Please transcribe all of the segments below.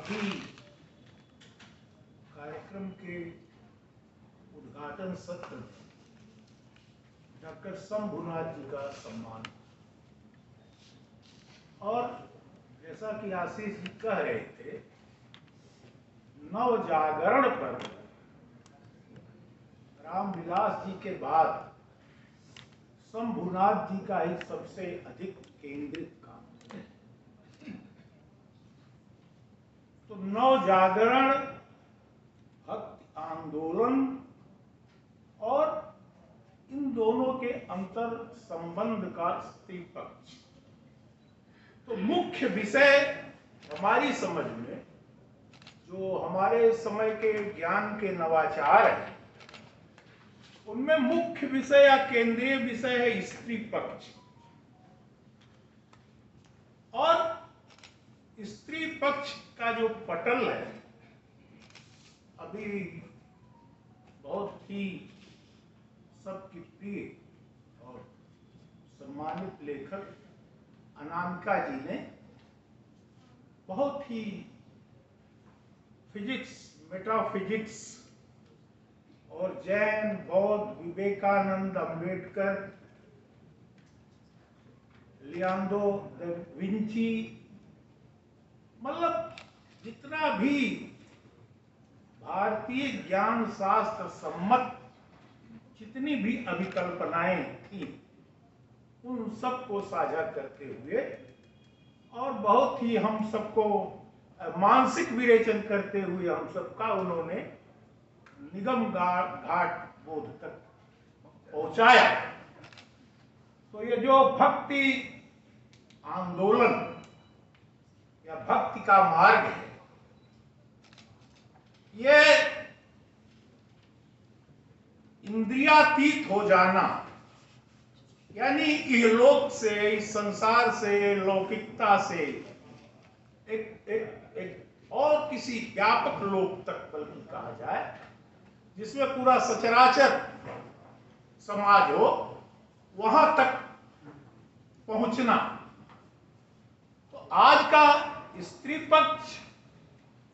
अभी कार्यक्रम के उद्घाटन सत्र में डॉक्टर शंभुनाथ जी का सम्मान, और जैसा कि आशीष जी कह रहे थे, नव जागरण पर रामविलास जी के बाद शंभुनाथ जी का ही सबसे अधिक केंद्रित काम। तो नव जागरण, भक्ति आंदोलन और इन दोनों के अंतर संबंध का स्त्री पक्ष, तो मुख्य विषय हमारी समझ में जो हमारे समय के ज्ञान के नवाचार हैं, उनमें मुख्य विषय या केंद्रीय विषय है स्त्री पक्ष। और स्त्री पक्ष का जो पटल है, अभी बहुत ही सबकी प्रिय और सम्मानित लेखक अनामिका जी ने बहुत ही फिजिक्स, मेटाफिजिक्स और जैन, बौद्ध, Vivekananda, Ambedkar, Leonardo da Vinci, मतलब जितना भी भारतीय ज्ञान शास्त्र सम्मत जितनी भी अभिकल्पनाएं थी, उन सबको साझा करते हुए और बहुत ही हम सबको मानसिक विरेचन करते हुए हम सबका उन्होंने निगम घाट बोध तक पहुंचाया। तो ये जो भक्ति आंदोलन या भक्ति का मार्ग है, ये इंद्रियातीत हो जाना, यानी इहलोक से, इस संसार से, लौकिकता से एक और किसी व्यापक लोक तक बल्कि कहा जाए, जिसमें पूरा सचराचर समाज हो, वहां तक पहुंचना। तो आज का स्त्री पक्ष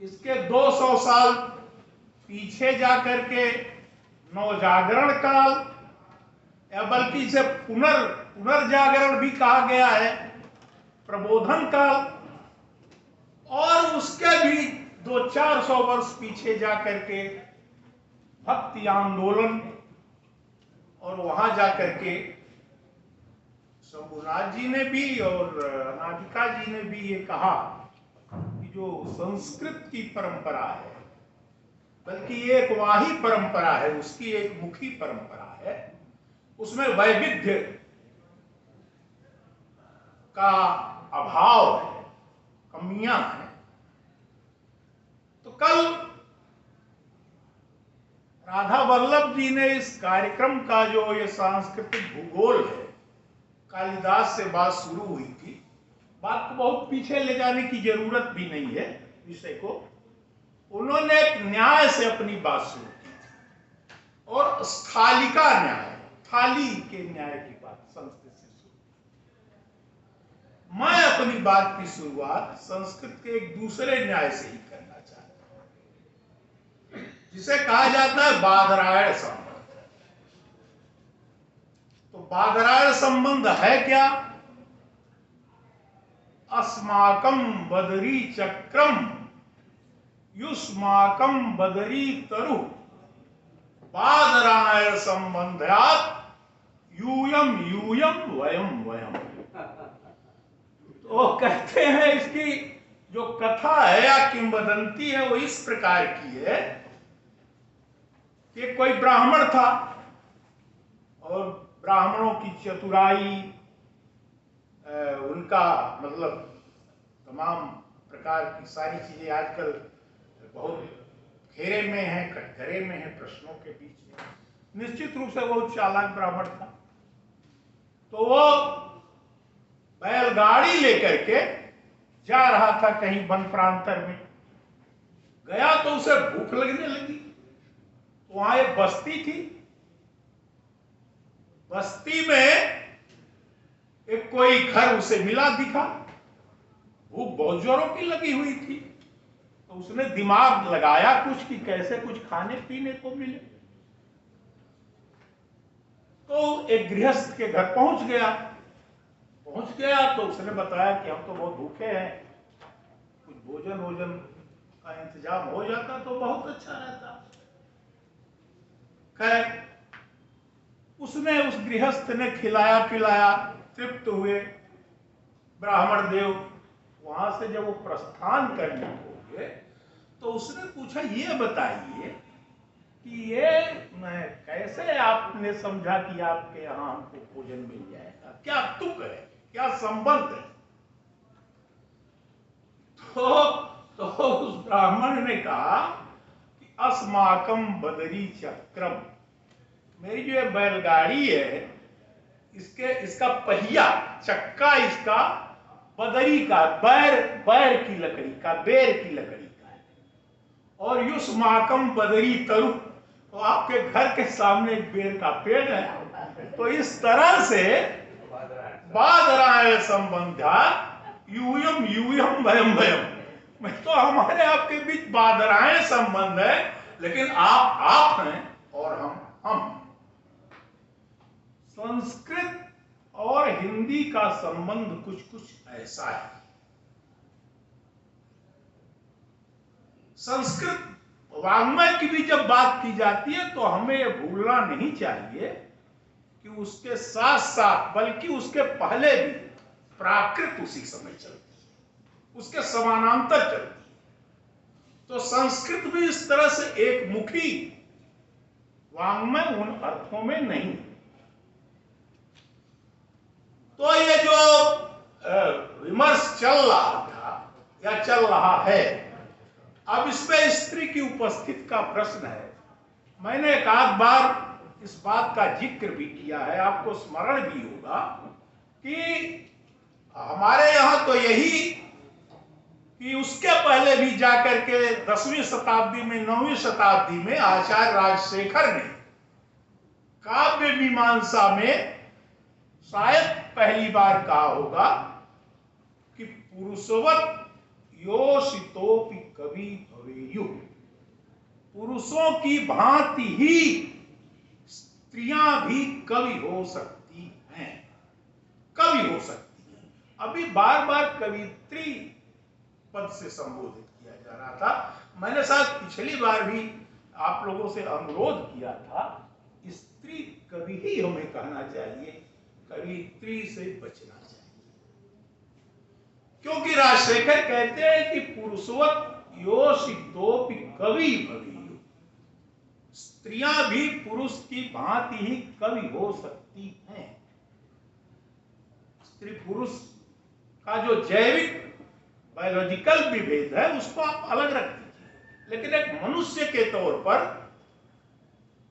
इसके 200 साल पीछे जाकर के नवजागरण काल, या बल्कि इसे पुनर्जागरण भी कहा गया है, प्रबोधन काल, और उसके भी 200-400 वर्ष पीछे जाकर के भक्ति आंदोलन, और वहां जाकर के शंभुनाथ जी ने भी और अनामिका जी ने भी ये कहा कि जो संस्कृत की परंपरा है, बल्कि ये एक वाही परंपरा है, उसकी एक मुखी परंपरा है, उसमें वैविध्य का अभाव है, कमियां हैं। तो कल राधा वल्लभ जी ने इस कार्यक्रम का जो ये सांस्कृतिक भूगोल है, कालिदास से बात शुरू हुई थी। बात को बहुत पीछे ले जाने की जरूरत भी नहीं है विषय को। उन्होंने एक न्याय से अपनी बात शुरू की थी, और स्थालिका न्याय, थाली के न्याय की बात संस्कृत से शुरू। मैं अपनी बात की शुरुआत संस्कृत के एक दूसरे न्याय से ही करना चाहता हूं, जिसे कहा जाता है बादरायण संबंध। तो बादरायण संबंध है क्या? अस्माकं बदरी चक्रम युष्माकं बदरी तरु बादरायण संबंधात यूयम यूयम वयम वयम। तो कहते हैं, इसकी जो कथा है या किंवदंती है, वो इस प्रकार की है कि कोई ब्राह्मण था, और ब्राह्मणों की चतुराई, उनका मतलब तमाम प्रकार की सारी चीजें आजकल बहुत घेरे में है, कटघरे में है, प्रश्नों के बीच में। निश्चित रूप से वो चालाक ब्राह्मण था। तो वो बैलगाड़ी लेकर के जा रहा था कहीं वन प्रांतर में। गया तो उसे भूख लगने लगी। वहां एक बस्ती थी। बस्ती में एक कोई घर उसे मिला दिखा। भूख बहुत जोरों की लगी हुई थी। तो उसने दिमाग लगाया कुछ कि कैसे कुछ खाने पीने को मिले। तो एक गृहस्थ के घर पहुंच गया तो उसने बताया कि हम तो बहुत भूखे हैं, कुछ भोजन वोजन का इंतजाम हो जाता तो बहुत अच्छा रहता। खैर उसने, उस गृहस्थ ने खिलाया पिलाया, तृप्त हुए। ब्राह्मण देव वहां से जब वो प्रस्थान करने को गए तो उसने पूछा, ये बताइए कि ये कैसे आपने समझा कि आपके यहाँ हमको भोजन मिल जाएगा, क्या तुक है, क्या संबंध है? तो उस ब्राह्मण ने कहा कि अस्माकम बदरी चक्रम, मेरी जो ये बैलगाड़ी है इसका पहिया, चक्का इसका बदरी का, बैर की लकड़ी का, बेर की लकड़ी का है। और युष्माकम बदरी तरु, तो आपके घर के सामने एक बेर का पेड़ है। तो इस तरह से बादराय संबंधा यूयम यूयम भयम भयम, मैं तो हमारे आपके बीच बादराएं संबंध है, लेकिन आप हैं और हम। संस्कृत और हिंदी का संबंध कुछ कुछ ऐसा है। संस्कृत वाङ्मय की भी जब बात की जाती है तो हमें यह भूलना नहीं चाहिए कि उसके साथ साथ, बल्कि उसके पहले भी प्राकृत उसी समय चलती है, उसके समानांतर चलती है। तो संस्कृत भी इस तरह से एक मुखी वाङ्मय उन अर्थों में नहीं। तो ये जो विमर्श चल रहा था या चल रहा है, अब इसमें स्त्री की उपस्थिति का प्रश्न है। मैंने एक आध बार इस बात का जिक्र भी किया है, आपको स्मरण भी होगा कि हमारे यहाँ तो यही कि उसके पहले भी जाकर के 10वीं शताब्दी में, 9वीं शताब्दी में आचार्य राजशेखर ने काव्य मीमांसा में शायद पहली बार कहा होगा कि पुरुषवत योषितोपि कवि भवेयु, पुरुषों की भांति ही स्त्रियां भी कवि हो सकती हैं, कवि हो सकती हैं। अभी बार बार कवित्री पद से संबोधित किया जा रहा था। मैंने शायद पिछली बार भी आप लोगों से अनुरोध किया था, स्त्री कवि ही हमें कहना चाहिए, कवित्री से बचना चाहिए। क्योंकि राजशेखर कहते हैं कि पुरुषवत योषितोपि कवि भवेयु, स्त्रियां भी पुरुष की भांति ही कवि हो सकती हैं। स्त्री पुरुष का जो जैविक बायोलॉजिकल विभेद है उसको आप अलग रख दीजिए, लेकिन एक मनुष्य के तौर पर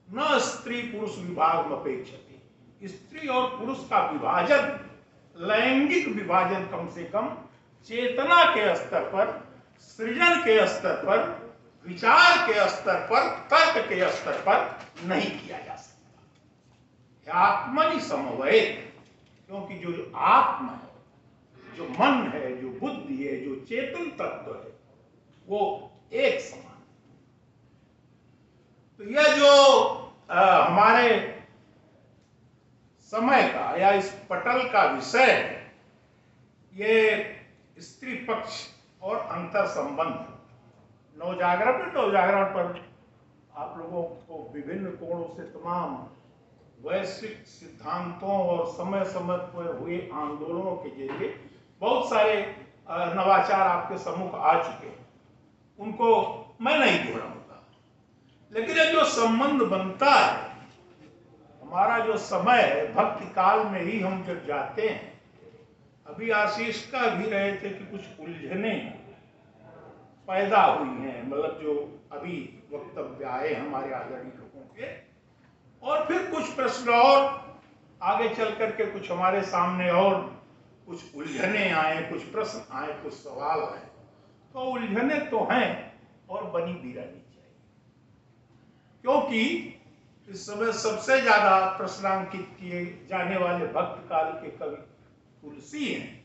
न स्त्री पुरुष विभाग में अपेक्षते, स्त्री और पुरुष का विभाजन, लैंगिक विभाजन कम से कम चेतना के स्तर पर, सृजन के स्तर पर, विचार के स्तर पर, तर्क के स्तर पर नहीं किया जा सकता। आत्मनि समवय, क्योंकि जो आत्मा है, जो मन है, जो बुद्धि है, जो चेतन तत्व है, वो एक समान। तो यह जो हमारे समय का या इस पटल का विषय है, ये स्त्री पक्ष और अंतर संबंध। नवजागरण पर आप लोगों को विभिन्न कोणों से तमाम वैश्विक सिद्धांतों और समय समय पर हुए आंदोलनों के जरिए बहुत सारे नवाचार आपके सम्मुख आ चुके हैं, उनको मैं नहीं दोहराऊंगा। लेकिन ये जो संबंध बनता है, हमारा जो समय है, भक्ति काल में ही हम जब जाते हैं, अभी आशीष का भी रहे थे कि कुछ उलझने पैदा हुई हैं, मतलब जो अभी वक्तव्य आए हमारे आदरणीय लोगों के, और फिर कुछ प्रश्न और आगे चल करके कुछ हमारे सामने और कुछ उलझने आए, कुछ प्रश्न आए, कुछ सवाल आए। तो उलझने तो हैं और बनी भी रहनी चाहिए, क्योंकि इस समय सबसे ज्यादा प्रश्नांकित किए जाने वाले भक्त काल के कवि तुलसी हैं।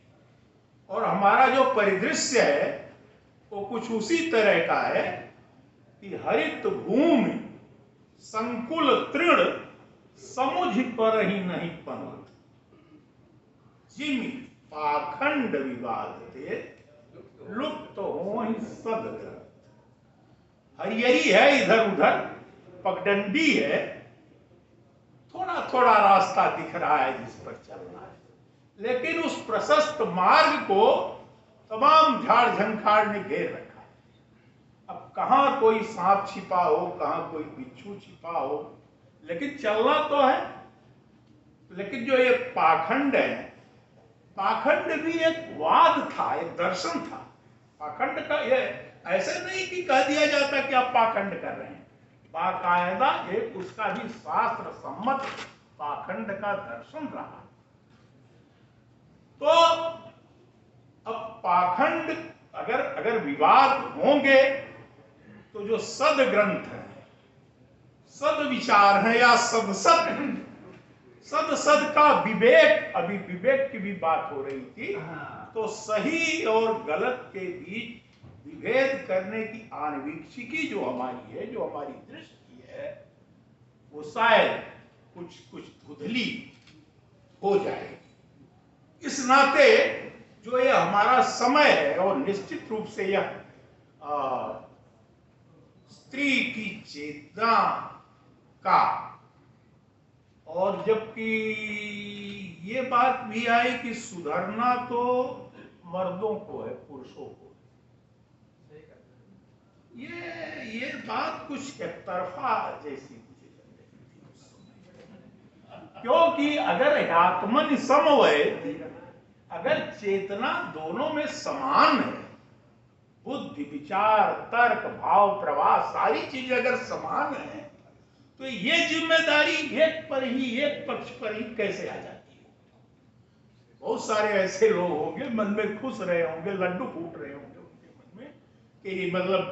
और हमारा जो परिदृश्य है वो कुछ उसी तरह का है कि हरित भूमि संकुल तृण समुझ पर ही नहीं पनत, जिमि पाखंड विवाद थे लुप्त हो ही सदग्रंथ। हरियरी है, इधर उधर पगडंडी है, थोड़ा थोड़ा रास्ता दिख रहा है जिस पर चलना है, लेकिन उस प्रशस्त मार्ग को तमाम झाड़ झंखाड़ ने घेर रखा है। अब कहां कोई सांप छिपा हो, कहां कोई बिच्छू छिपा हो, लेकिन चलना तो है। लेकिन जो ये पाखंड है, पाखंड भी एक वाद था, एक दर्शन था। पाखंड का ये ऐसे नहीं कि कह दिया जाता कि आप पाखंड कर रहे हैं, बाकायदा एक उसका भी शास्त्र सम्मत पाखंड का दर्शन रहा। तो अब पाखंड अगर विवाद होंगे तो जो सद ग्रंथ है, सद विचार है या सद का विवेक, अभी विवेक की भी बात हो रही थी, तो सही और गलत के बीच विभेद करने की आन्वीक्षिकी जो हमारी है, जो हमारी दृष्टि है, वो शायद कुछ धुंधली हो जाएगी। इस नाते जो ये हमारा समय है, और निश्चित रूप से यह स्त्री की चेतना का, और जबकि ये बात भी आई कि सुधरना तो मर्दों को है, पुरुषों को। ये बात कुछ एक तरफा जैसी मुझे लग रही थी, क्योंकि अगर आत्मन समवय, अगर चेतना दोनों में समान है, बुद्धि विचार तर्क भाव प्रवाह सारी चीजें अगर समान है, तो ये जिम्मेदारी एक पक्ष पर ही कैसे आ जाती है? बहुत सारे ऐसे लोग होंगे, मन में खुश रहे होंगे, लड्डू फूट रहे होंगे उनके मन में कि मतलब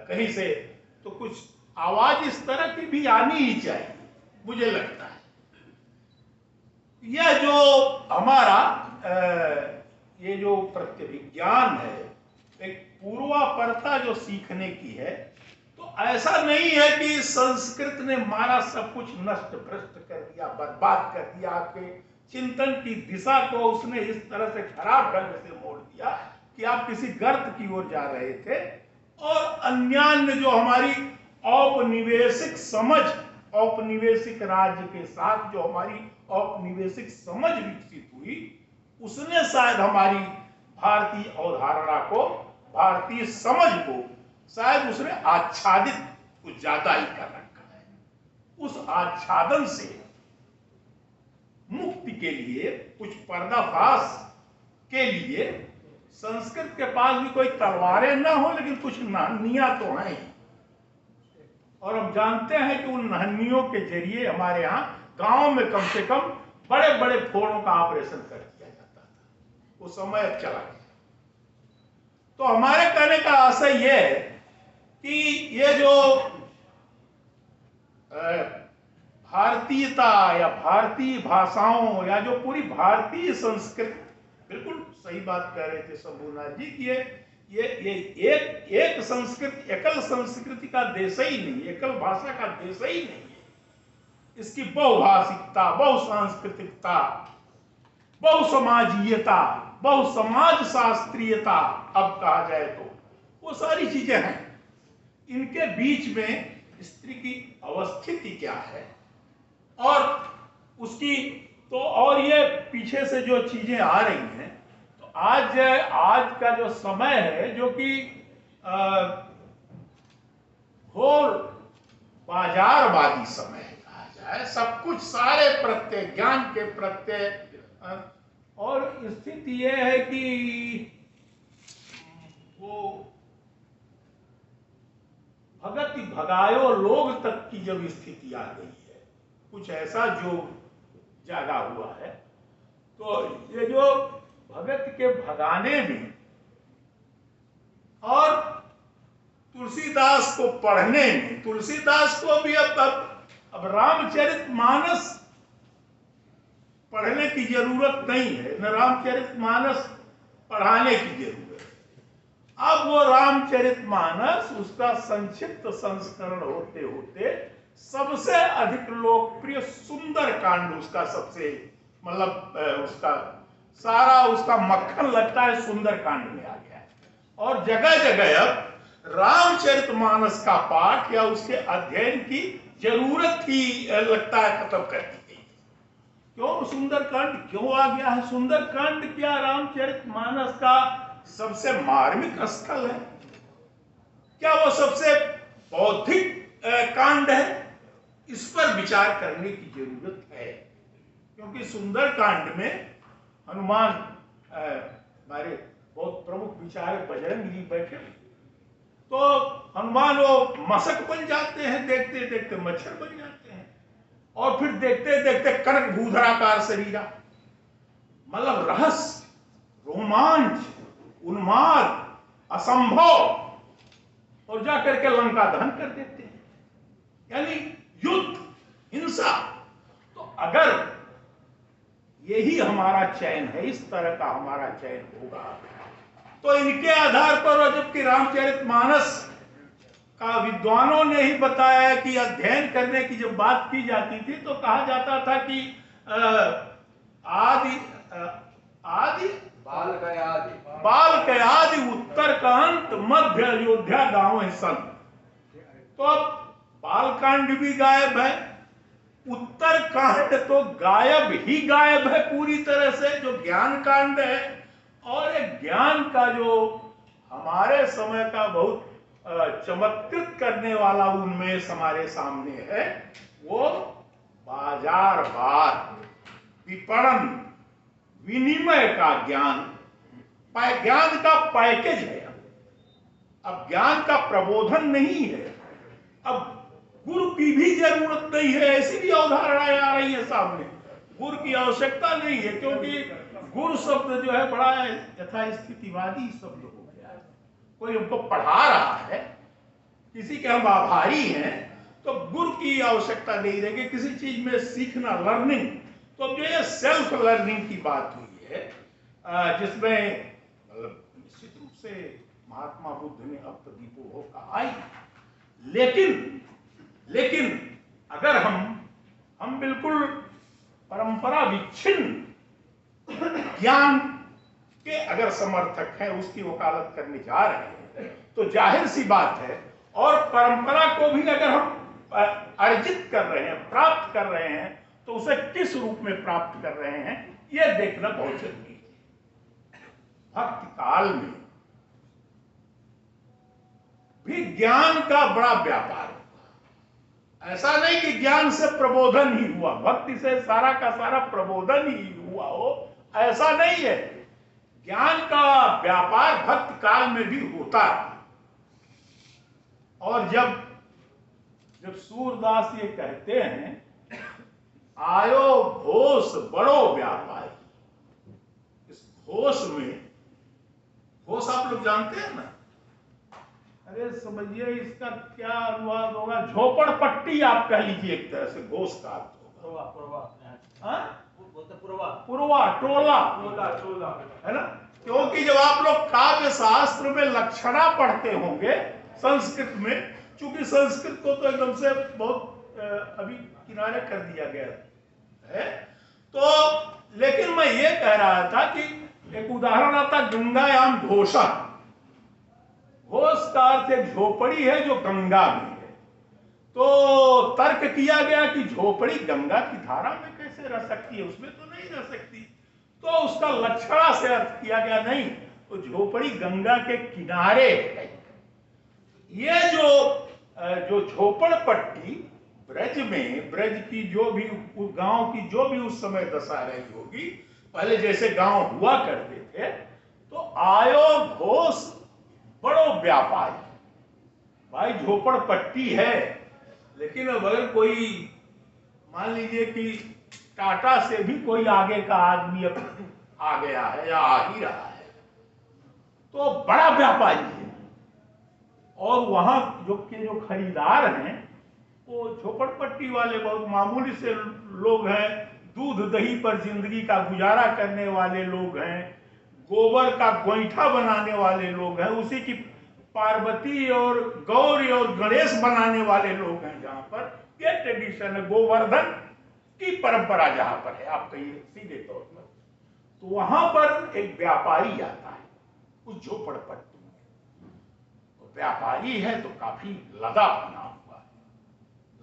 कहीं से तो कुछ आवाज इस तरह की भी आनी ही चाहिए, मुझे लगता है। यह जो हमारा ये जो प्रत्यभिज्ञान है, एक पूर्वापरता जो सीखने की है, तो ऐसा नहीं है कि संस्कृत ने मारा सब कुछ नष्ट भ्रष्ट कर दिया, बर्बाद कर दिया, आपके चिंतन की दिशा को उसने इस तरह से खराब ढंग से मोड़ दिया कि आप किसी गर्त की ओर जा रहे थे, और अन्यान्य जो हमारी औपनिवेशिक समझ, औपनिवेशिक राज्य के साथ जो हमारी औपनिवेशिक समझ विकसित हुई, उसने शायद हमारी भारतीय अवधारणा को, भारतीय समझ को शायद उसने आच्छादित कुछ ज्यादा ही कर रखा है। उस आच्छादन से मुक्ति के लिए, कुछ पर्दाफाश के लिए संस्कृत के पास भी कोई तलवारें ना हो, लेकिन कुछ नहनियां तो हैं, और हम जानते हैं कि उन नहनियों के जरिए हमारे यहाँ गांव में कम से कम बड़े बड़े फोड़ों का ऑपरेशन कर दिया जाता था। वो समय अब चला गया। तो हमारे कहने का आशय यह है कि ये जो भारतीयता या भारतीय भाषाओं या जो पूरी भारतीय संस्कृति, बिल्कुल सही बात कह रहे थे शंभुनाथ जी कि ये एक संस्कृति, एकल संस्कृति का देश ही नहीं, एकल भाषा का देश ही नहीं है। इसकी बहुभाषिकता, बहुसांस्कृतिकता, बहुसमाजीयता, बहुसमाज शास्त्रीयता, अब कहा जाए तो वो सारी चीजें हैं। इनके बीच में स्त्री की अवस्थिति क्या है, और उसकी तो, और ये पीछे से जो चीजें आ रही हैं, तो आज का जो समय है, जो कि घोर बाजारवादी समय कहा जाए, सब कुछ सारे प्रत्यय, ज्ञान के प्रत्यय, और स्थिति यह है कि वो भगति भगायो लोग तक की जब स्थिति आ गई है, कुछ ऐसा जो जागा हुआ है, तो ये जो भगत के भगाने में और तुलसीदास को पढ़ने में, तुलसीदास को भी अब रामचरितमानस पढ़ने की जरूरत नहीं है, न रामचरितमानस पढ़ाने की जरूरत है। अब वो रामचरितमानस उसका संक्षिप्त संस्करण होते होते सबसे अधिक लोकप्रिय सुंदर कांड उसका सबसे मतलब उसका सारा उसका मक्खन लगता है सुंदर कांड में आ गया है। और जगह जगह अब रामचरितमानस का पाठ या उसके अध्ययन की जरूरत ही लगता है खत्म कर दी गई। क्यों सुंदरकांड क्यों आ गया है? सुंदरकांड क्या रामचरितमानस का सबसे मार्मिक स्थल है? क्या वो सबसे बौद्धिक कांड है? इस पर विचार करने की जरूरत है, क्योंकि सुंदरकांड में हनुमान हमारे बहुत प्रमुख विचारक बजरंग जी बैठे, तो हनुमान वो मशक बन जाते हैं, देखते देखते मच्छर बन जाते हैं, और फिर देखते देखते कनक भूधराकार शरीरा। मतलब रहस्य, रोमांच, उन्माद, असंभव, और जाकर के लंका दहन कर देते हैं, यानी युद्ध, हिंसा। तो अगर यही हमारा चयन है, इस तरह का हमारा चयन होगा, तो इनके आधार पर, जबकि रामचरितमानस का विद्वानों ने ही बताया कि अध्ययन करने की जब बात की जाती थी तो कहा जाता था कि आदि आदि बाल के आदि उत्तर का अंत मध्य अयोध्या गांव है संत। तो अब बालकांड भी गायब है, उत्तर कांड तो गायब ही गायब है पूरी तरह से, जो ज्ञान कांड है। और एक ज्ञान का जो हमारे समय का बहुत चमत्कृत करने वाला उन्मेष हमारे सामने है, वो बाजारवाद, विपणन, विनिमय का ज्ञान, ज्ञान का पैकेज है। अब ज्ञान का प्रबोधन नहीं है, अब गुरु की भी जरूरत नहीं है, ऐसी भी अवधारणाएं आ रही है सामने। गुरु की आवश्यकता नहीं है, क्योंकि गुरु शब्द जो है बड़ा यथास्थितिवादी शब्द हो गया है। कोई हमको पढ़ा रहा है, किसी के हम आभारी हैं, तो गुरु की आवश्यकता नहीं रहेगी। किसी चीज में सीखना, लर्निंग, तो जो ये सेल्फ लर्निंग की बात हुई है, जिसमें निश्चित रूप से महात्मा बुद्ध ने अब दीपो हो कहा ही, लेकिन अगर हम बिल्कुल परंपरा विच्छिन्न ज्ञान के अगर समर्थक हैं, उसकी वकालत करने जा रहे हैं, तो जाहिर सी बात है, और परंपरा को भी अगर हम अर्जित कर रहे हैं, प्राप्त कर रहे हैं, तो उसे किस रूप में प्राप्त कर रहे हैं, यह देखना बहुत जरूरी है। भक्ति काल में भी ज्ञान का बड़ा व्यापार हुआ। ऐसा नहीं कि ज्ञान से प्रबोधन ही हुआ, भक्ति से सारा का सारा प्रबोधन ही हुआ हो, ऐसा नहीं है। ज्ञान का व्यापार भक्ति काल में भी होता है। और जब सूरदास ये कहते हैं, आयो घोष बड़ो व्यापारी, इस घोष में, घोष आप लोग जानते हैं ना, अरे समझिए इसका क्या अनुवाद होगा, झोपड़पट्टी आप कह लीजिए, एक तरह से घोष का अर्थ होगा पुरवा, टोला है ना। क्योंकि जब आप लोग काव्य शास्त्र में लक्षणा पढ़ते होंगे संस्कृत में, चूंकि संस्कृत को तो एकदम से बहुत अभी किनारे कर दिया गया है, तो लेकिन मैं ये कह रहा था कि एक उदाहरण आता गंगायाम घोषा। घोष का अर्थ एक झोपड़ी है जो गंगा में है। तो तर्क किया गया कि झोपड़ी गंगा की धारा में कैसे रह सकती है, उसमें तो नहीं रह सकती। तो उसका लक्षणा से अर्थ किया गया, नहीं, तो झोपड़ी गंगा के किनारे है। ये जो झोपड़पट्टी ब्रज में, ब्रज की जो भी गांव की जो भी उस समय दशा रही होगी, पहले जैसे गांव हुआ करते थे, तो आयो घोष बड़ो व्यापारी। भाई झोपड़पट्टी है, लेकिन अब अगर कोई मान लीजिए कि टाटा से भी कोई आगे का आदमी आ गया है या आ ही रहा है, तो बड़ा व्यापारी है। और वहां जो खरीदार हैं वो झोपड़पट्टी वाले बहुत मामूली से लोग हैं, दूध दही पर जिंदगी का गुजारा करने वाले लोग हैं, गोबर का गोईठा बनाने वाले लोग हैं, उसी की पार्वती और गौरी और गणेश बनाने वाले लोग हैं। जहां पर यह ट्रेडिशन है, गोवर्धन की परंपरा जहां पर है, आप कहिए सीधे तौर पर, तो वहां पर एक व्यापारी आता है उस झोपड़पट्टी में। तो व्यापारी है तो काफी लदा बना हुआ है।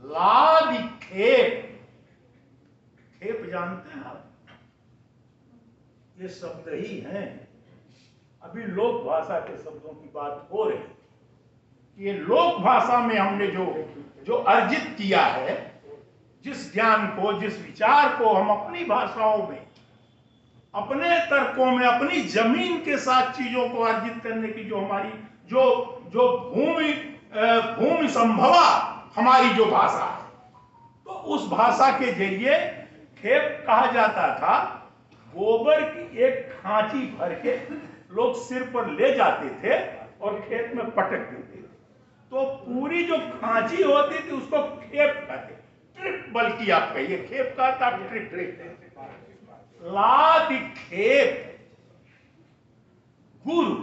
लाद खेप, खेप जानते हैं आप, ये शब्द ही हैं। अभी लोक भाषा के शब्दों की बात हो रही है। ये लोक भाषा में हमने जो अर्जित किया है, जिस ज्ञान को, जिस विचार को हम अपनी भाषाओं में, अपने तर्कों में, अपनी जमीन के साथ चीजों को अर्जित करने की जो हमारी जो भूमि संभवा हमारी जो भाषा है, तो उस भाषा के जरिए खेप कहा जाता था। गोबर की एक खांची भर के लोग सिर पर ले जाते थे और खेत में पटक देते थे। तो पूरी जो खांची होती थी उसको खेप कहते, ट्रिप, बल्कि आप कहिए खेप का था, ट्रिप ट्रिप। लाद खेप, गुरु,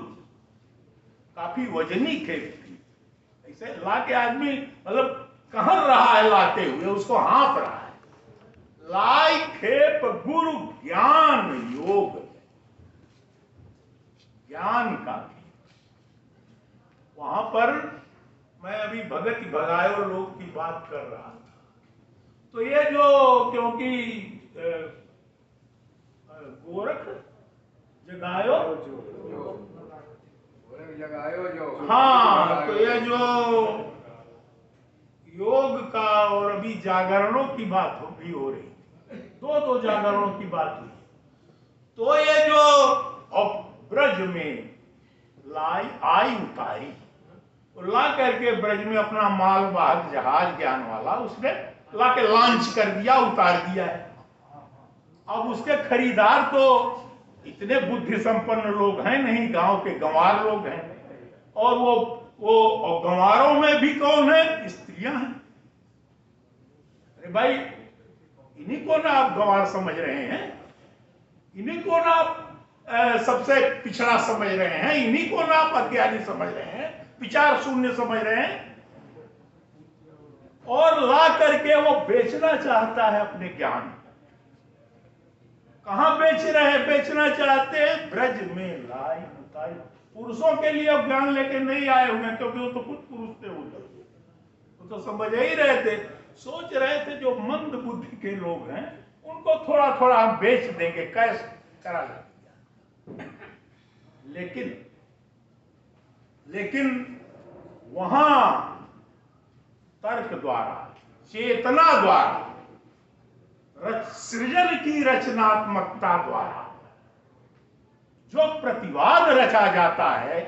काफी वजनी खेप थी। ऐसे ला के आदमी मतलब कहाँ रहा है लाते हुए, उसको हाँफ रहा है। लाई खेप गुरु ज्ञान योग, ज्ञान का भी। वहां पर मैं अभी भगत भगायो लोग की बात कर रहा था, तो ये जो, क्योंकि गोरख जगायो जो, हाँ, तो ये जो योग का और अभी जागरणों की बात भी हो रही, दो जागरणों की बात हुई। तो ये जो ब्रज में आई उतारी, ला करके ब्रज में अपना मालवाहक जहाज ज्ञान वाला उसने ला के लॉन्च कर दिया, उतार दिया है। अब उसके खरीदार तो इतने बुद्धि संपन्न लोग हैं नहीं, गांव के गंवार लोग हैं। और वो गंवारों में भी कौन है? स्त्रियां हैं। अरे भाई, इन्हीं को ना आप गंवार समझ रहे हैं, इन्हीं को ना आप सबसे पिछड़ा समझ रहे हैं, इन्हीं को ना आप अज्ञानी समझ रहे हैं, विचार शून्य समझ रहे हैं। और ला करके वो बेचना चाहता है अपने ज्ञान। कहां बेच रहे हैं? बेचना चाहते हैं ब्रज में लाई उतारी। पुरुषों के लिए अब ज्ञान लेके नहीं आए हुए, क्योंकि वो तो खुद पुरुष थे, वो तो समझ ही रहे थे। सोच रहे थे जो मंद बुद्धि के लोग हैं उनको थोड़ा थोड़ा हम बेच देंगे, कैश करा लेंगे। लेकिन वहां तर्क द्वारा, चेतना द्वारा, सृजन की रचनात्मकता द्वारा जो प्रतिवाद रचा जाता है,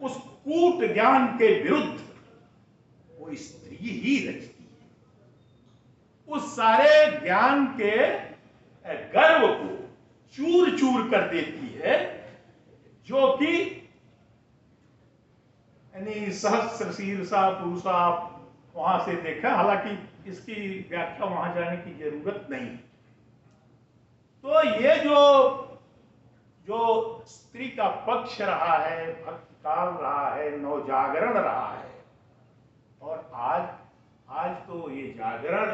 उस कूट ज्ञान के विरुद्ध वो स्त्री ही रचती है। उस सारे ज्ञान के गर्व को चूर चूर कर देती है, जो कि यानी सहस्र शीर्षा पुरुषा वहां से देखा। हालांकि इसकी व्याख्या वहां जाने की जरूरत नहीं। तो ये जो स्त्री का पक्ष रहा है, भक्ति काल रहा है, नवजागरण रहा है, और आज तो ये जागरण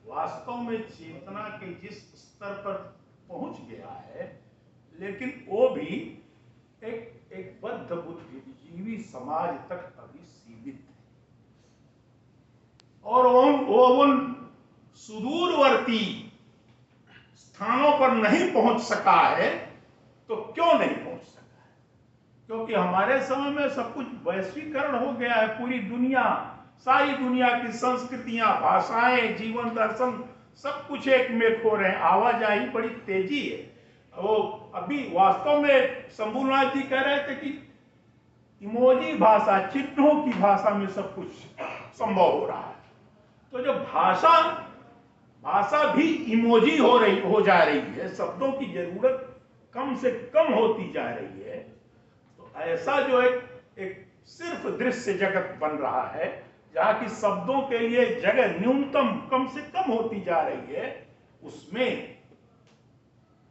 वास्तव में चेतना के जिस स्तर पर पहुंच गया है, लेकिन वो भी एक बद्ध बुद्धिजीवी समाज तक अभी सीमित है। और उन सुदूरवर्ती स्थानों पर नहीं पहुंच सका है। तो क्यों नहीं पहुंच सका है? क्योंकि हमारे समय में सब कुछ वैश्वीकरण हो गया है। पूरी दुनिया, सारी दुनिया की संस्कृतियां, भाषाएं, जीवन दर्शन सब कुछ एक में खो रहे हैं। आवाजाही बड़ी तेजी है। वो अभी वास्तव में शंभुनाथ जी कह रहे थे कि इमोजी भाषा, चिन्हों की भाषा में सब कुछ संभव हो रहा है। तो जो भाषा भी इमोजी हो जा रही है, शब्दों की जरूरत कम से कम होती जा रही है। तो ऐसा जो एक सिर्फ दृश्य जगत बन रहा है, जहां की शब्दों के लिए जगह न्यूनतम कम से कम होती जा रही है,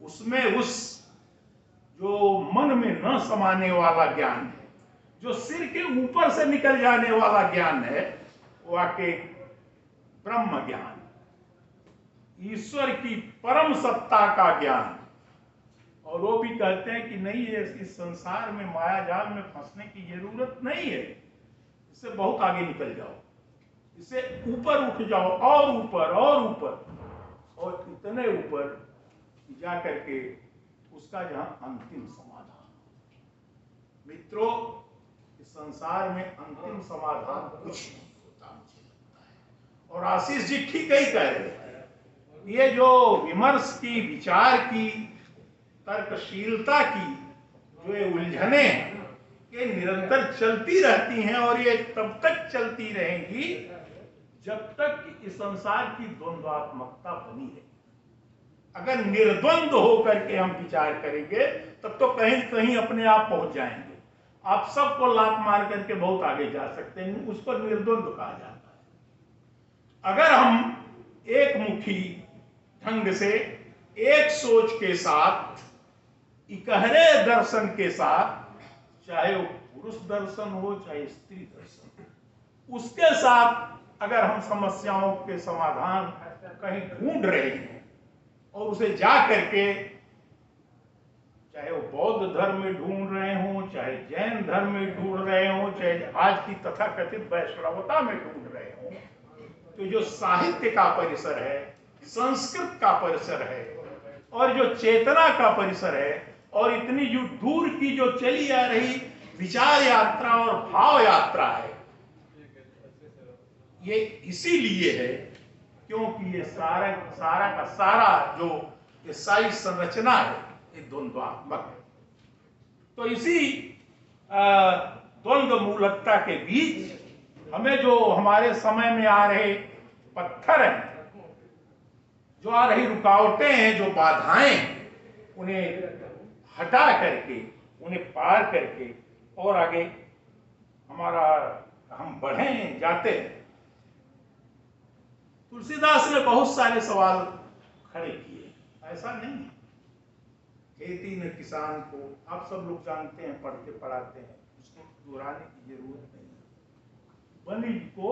उसमें उस जो मन में न समाने वाला ज्ञान है, जो सिर के ऊपर से निकल जाने वाला ज्ञान है, वो आके ब्रह्म ज्ञान, ईश्वर की परम सत्ता का ज्ञान। और वो भी कहते हैं कि नहीं है, इस संसार में माया जाल में फंसने की जरूरत नहीं है, इससे बहुत आगे निकल जाओ, इससे ऊपर उठ जाओ, और ऊपर और ऊपर, और इतने ऊपर जा करके उसका जहां अंतिम समाधान। मित्रों, इस संसार में अंतिम समाधान कुछ नहीं होता, मुझे लगता है। और आशीष जी ठीक ही कह रहे हैं, ये जो विमर्श की, विचार की, तर्कशीलता की जो ये उलझने हैं, ये निरंतर चलती रहती हैं, और ये तब तक चलती रहेंगी जब तक इस संसार की द्वंद्वात्मकता बनी रहेगी। अगर निर्द्वंद होकर के हम विचार करेंगे तब तो कहीं कहीं अपने आप पहुंच जाएंगे। आप सबको लात मार करके बहुत आगे जा सकते हैं, उसको निर्द्वंद कहा जाता है। अगर हम एक मुखी ढंग से, एक सोच के साथ, इकहरे दर्शन के साथ, चाहे वो पुरुष दर्शन हो चाहे स्त्री दर्शन, उसके साथ अगर हम समस्याओं के समाधान कहीं ढूंढ रहे हैं और उसे जा करके, चाहे वो बौद्ध धर्म में ढूंढ रहे हो, चाहे जैन धर्म में ढूंढ रहे हो, चाहे आज की तथाकथित वैष्णवता में ढूंढ रहे हो, तो जो साहित्य का परिसर है, संस्कृत का परिसर है, और जो चेतना का परिसर है, और इतनी जो दूर की जो चली आ रही विचार यात्रा और भाव यात्रा है, ये इसीलिए है क्योंकि ये सारा का सारा जो ये सारी संरचना है, ये द्वंद्वात्मक है। तो इसी द्वंद्व मूलकता के बीच हमें जो हमारे समय में आ रहे पत्थर हैं, जो आ रही रुकावटें हैं, जो बाधाएं हैं, उन्हें हटा करके, उन्हें पार करके और आगे हम बढ़े जाते हैं। तुलसीदास ने बहुत सारे सवाल खड़े किए, ऐसा नहीं है। खेती न किसान को, आप सब लोग जानते हैं, पढ़ते पढ़ाते हैं, उसको दोहराने की जरूरत नहीं है। वनिज को,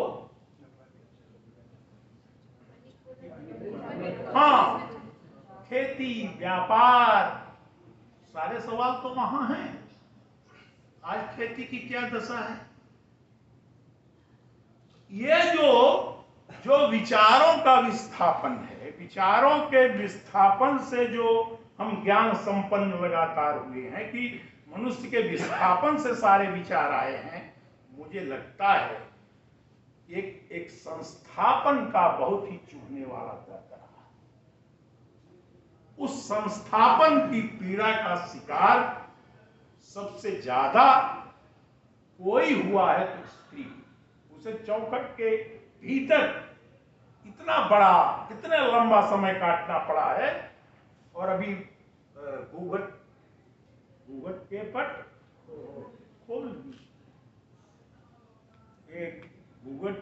हाँ, खेती, व्यापार, सारे सवाल तो वहां हैं। आज खेती की क्या दशा है? ये जो विचारों का विस्थापन है, विचारों के विस्थापन से जो हम ज्ञान संपन्न लगातार हुए हैं, कि मनुष्य के विस्थापन से सारे विचार आए हैं, मुझे लगता है एक संस्थापन का बहुत ही चुभने वाला दर्द रहा। उस संस्थापन की पीड़ा का शिकार सबसे ज्यादा कोई हुआ है तो स्त्री। उसे चौखट के भीतर इतना बड़ा, इतना लंबा समय काटना पड़ा है, और अभी घूंघट के पट खोल दी। एक घूंघट,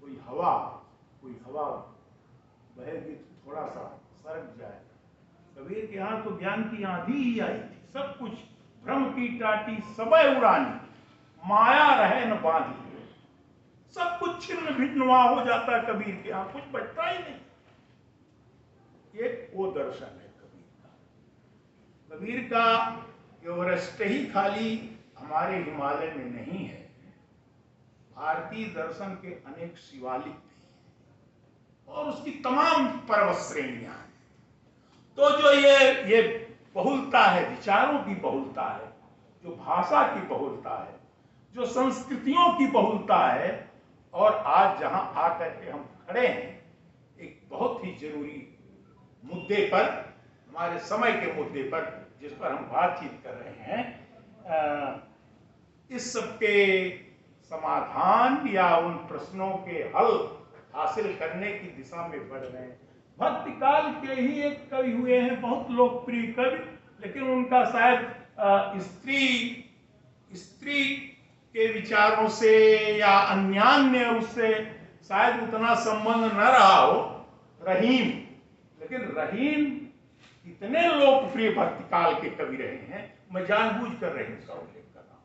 कोई हवा बहेगी तो थोड़ा सा सरक जाए। कबीर के यहाँ तो ज्ञान की आंधी ही आई थी, सब कुछ भ्रम की टाटी सबे उड़ानी, माया रहे न बांधी, सब कुछ छिन्न भिन्नवा हो जाता है कबीर के यहाँ, कुछ बचता ही नहीं। ये वो दर्शन है कबीर का। एवरेस्ट ही खाली हमारे हिमालय में नहीं है, भारतीय दर्शन के अनेक शिवालिक भी हैं, और उसकी तमाम पर्वत श्रेणियां हैं। तो जो ये बहुलता है, विचारों की बहुलता है, जो भाषा की बहुलता है, जो संस्कृतियों की बहुलता है, और आज जहां आकर के हम खड़े हैं एक बहुत ही जरूरी मुद्दे पर, हमारे समय के मुद्दे पर, जिस पर हम बातचीत कर रहे हैं, इस सब के समाधान या उन प्रश्नों के हल हासिल करने की दिशा में बढ़ रहे हैं। भक्ति काल के ही एक कवि हुए हैं, बहुत लोकप्रिय कवि, लेकिन उनका शायद स्त्री के विचारों से या अन्यान्य उससे शायद उतना संबंध न रहा हो, रहीम। लेकिन रहीम कितने लोकप्रिय भक्ति काल के कवि रहे हैं, मैं जानबूझकर रहे इसका उल्लेख कर रहा हूं,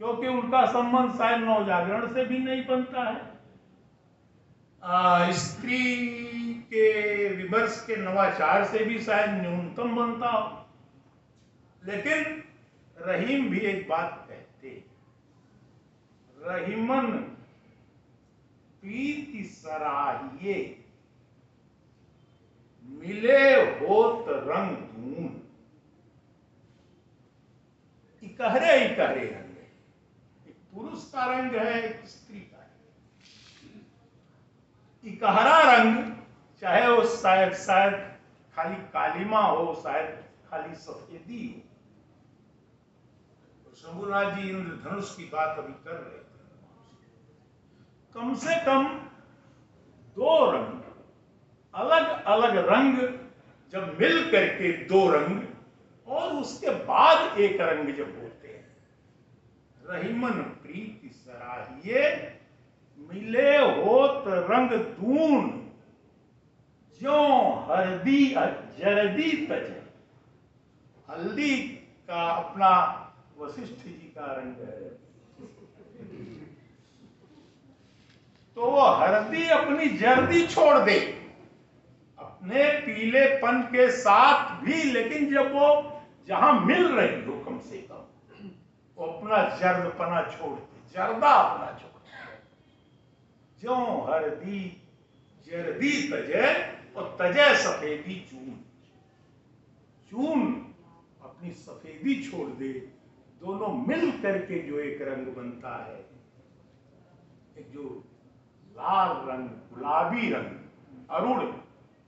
क्योंकि उनका संबंध शायद नवजागरण से भी नहीं बनता है, स्त्री के विमर्श के नवाचार से भी शायद न्यूनतम बनता हो। लेकिन रहीम भी एक बात कहते, रहीमन प्रीति सराहिए, मिले होत रंग धून। इकहरे इकहरे रंग है, एक पुरुष का रंग है, एक स्त्री का है। इकहरा रंग, चाहे वो शायद खाली कालिमा हो, शायद खाली सफेदी हो। तो शंभुनाथ जी इंद्रधनुष की बात अभी कर रहे थे। कम से कम दो रंग, अलग अलग रंग जब मिल करके दो रंग, और उसके बाद एक रंग जब होते हैं, रहीमन प्रीति सराहिए, मिले होत रंग दून, ज्यों हरदी जरदी तजे। हल्दी का अपना वशिष्ठ जी का रंग है, तो वो हरदी अपनी जर्दी छोड़ दे अपने पीलेपन के साथ भी, लेकिन जब वो जहां मिल रही हो कम से कम वो अपना जर्दपना छोड़ दे, जर्दा अपना छोड़ दे। ज्यों हरदी जर्दी तजे, और तजे सफेदी चून, चून अपनी सफेदी छोड़ दे, दोनों मिल करके जो एक रंग बनता है, एक जो लाल रंग, गुलाबी रंग, अरुण,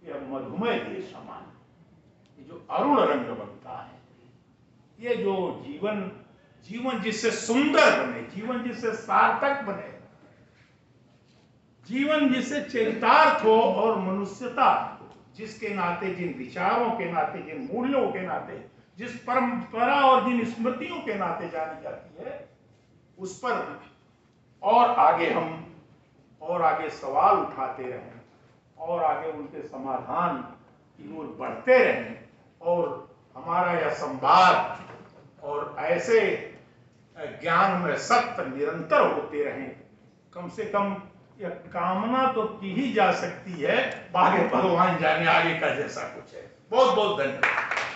यह मधुमेह के समान, ये जो अरुण रंग बनता है, ये जो जीवन जिससे सुंदर बने, जीवन जिससे सार्थक बने, जीवन जिससे चरितार्थ हो और मनुष्यता जिसके नाते, जिन विचारों के नाते, जिन मूल्यों के नाते, जिस परंपरा और जिन स्मृतियों के नाते जानी जाती है, उस पर और आगे सवाल उठाते रहें, और आगे उनके समाधान की ओर बढ़ते रहें, और हमारा यह संवाद और ऐसे ज्ञान में सत्य निरंतर होते रहें। कम से कम यह कामना तो की ही जा सकती है, बाकी भगवान जाने आगे का जैसा कुछ है। बहुत बहुत धन्यवाद।